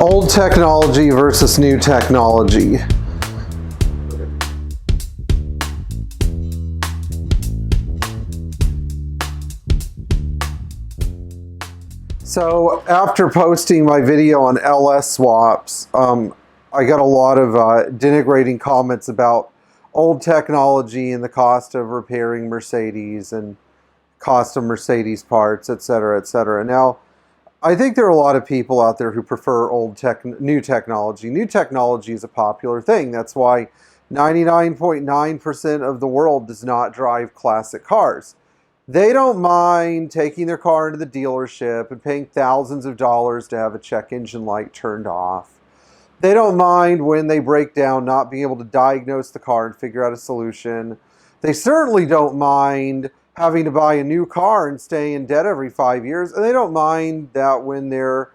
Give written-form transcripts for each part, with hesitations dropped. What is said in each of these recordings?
Old technology versus new technology. So after posting my video on LS swaps, I got a lot of denigrating comments about old technology and the cost of repairing Mercedes and cost of Mercedes parts, etc., etc. Now, I think there are a lot of people out there who prefer new technology. New technology is a popular thing. That's why 99.9% of the world does not drive classic cars. They don't mind taking their car into the dealership and paying thousands of dollars to have a check engine light turned off. They don't mind when they break down not being able to diagnose the car and figure out a solution. They certainly don't mind having to buy a new car and stay in debt every 5 years. And they don't mind that when their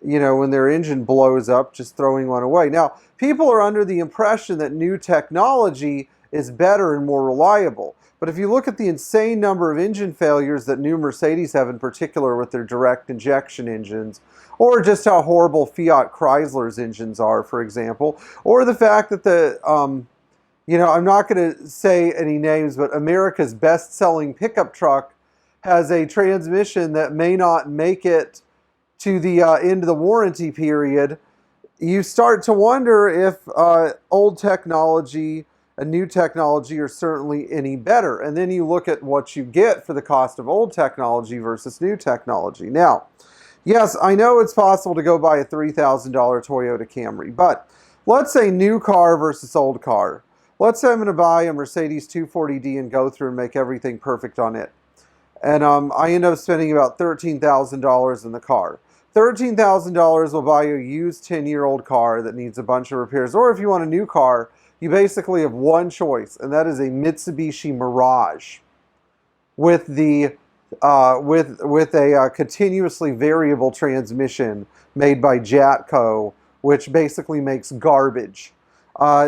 engine blows up, just throwing one away. Now, people are under the impression that new technology is better and more reliable. But if you look at the insane number of engine failures that new Mercedes have, in particular with their direct injection engines, or just how horrible Fiat Chrysler's engines are, for example, or the fact that I'm not going to say any names, but America's best-selling pickup truck has a transmission that may not make it to the end of the warranty period. You start to wonder if old technology and new technology are certainly any better. And then you look at what you get for the cost of old technology versus new technology. Now, yes, I know it's possible to go buy a $3,000 Toyota Camry, but let's say new car versus old car. Let's say I'm going to buy a Mercedes 240D and go through and make everything perfect on it. And I end up spending about $13,000 in the car. $13,000 will buy you a used 10-year-old car that needs a bunch of repairs. Or if you want a new car, you basically have one choice, and that is a Mitsubishi Mirage with a continuously variable transmission made by Jatco, which basically makes garbage.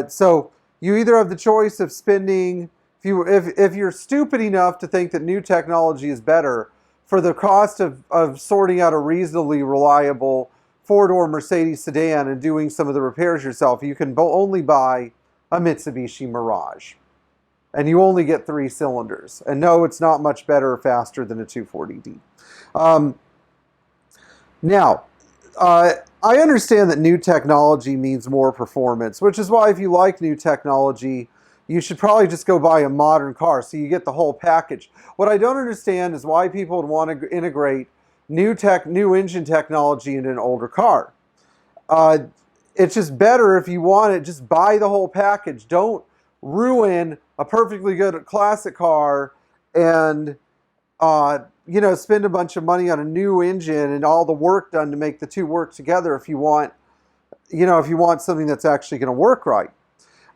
So you either have the choice of spending, if you're stupid enough to think that new technology is better, for the cost of sorting out a reasonably reliable four-door Mercedes sedan and doing some of the repairs yourself, you can only buy a Mitsubishi Mirage. And you only get 3 cylinders. And no, it's not much better or faster than a 240D. Now, I understand that new technology means more performance, which is why if you like new technology, you should probably just go buy a modern car so you get the whole package. What I don't understand is why people would want to integrate new engine technology into an older car. It's just better if you want it, just buy the whole package. Don't ruin a perfectly good classic car and spend a bunch of money on a new engine and all the work done to make the two work together if you want something that's actually going to work right.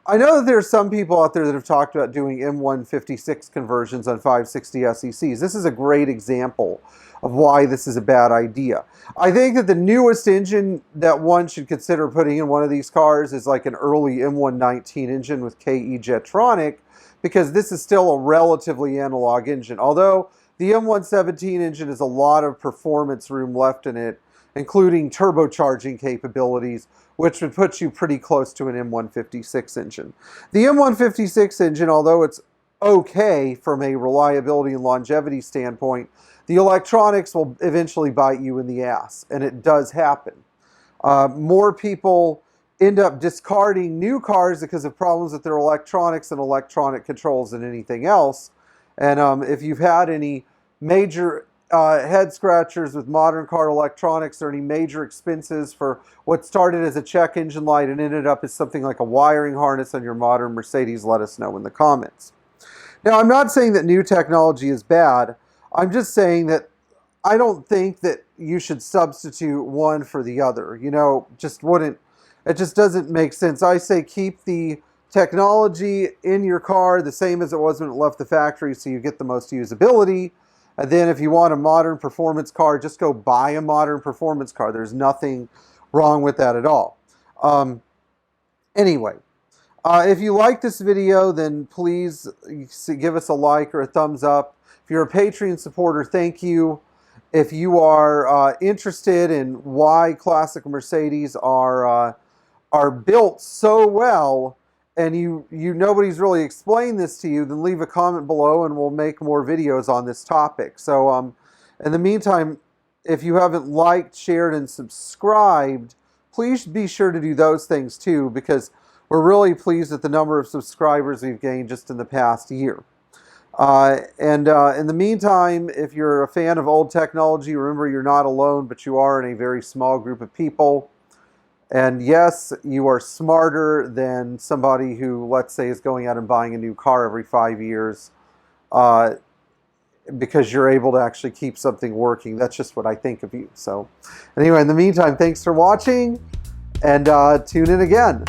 I know that there are some people out there that have talked about doing M156 conversions on 560 SECs. This is a great example of why this is a bad idea. I think that the newest engine that one should consider putting in one of these cars is like an early M119 engine with KE Jetronic, because this is still a relatively analog engine. Although the M117 engine has a lot of performance room left in it, including turbocharging capabilities, which would put you pretty close to an M156 engine. The M156 engine, although it's okay from a reliability and longevity standpoint, the electronics will eventually bite you in the ass, and it does happen. More people end up discarding new cars because of problems with their electronics and electronic controls than anything else. And if you've had any major head scratchers with modern car electronics or any major expenses for what started as a check engine light and ended up as something like a wiring harness on your modern Mercedes, let us know in the comments. Now, I'm not saying that new technology is bad. I'm just saying that I don't think that you should substitute one for the other. It just doesn't make sense. I say keep the technology in your car the same as it was when it left the factory so you get the most usability. And then if you want a modern performance car, just go buy a modern performance car. There's nothing wrong with that at all. Anyway, if you like this video, then please give us a like or a thumbs up. If you're a Patreon supporter, thank you. If you are interested in why Classic Mercedes are built so well, and you nobody's really explained this to you, then leave a comment below and we'll make more videos on this topic. So in the meantime, if you haven't liked, shared, and subscribed, please be sure to do those things too, because we're really pleased with the number of subscribers we've gained just in the past year. In the meantime, if you're a fan of old technology, remember you're not alone, but you are in a very small group of people. And yes, you are smarter than somebody who, let's say, is going out and buying a new car every 5 years because you're able to actually keep something working. That's just what I think of you. So anyway, in the meantime, thanks for watching, and tune in again.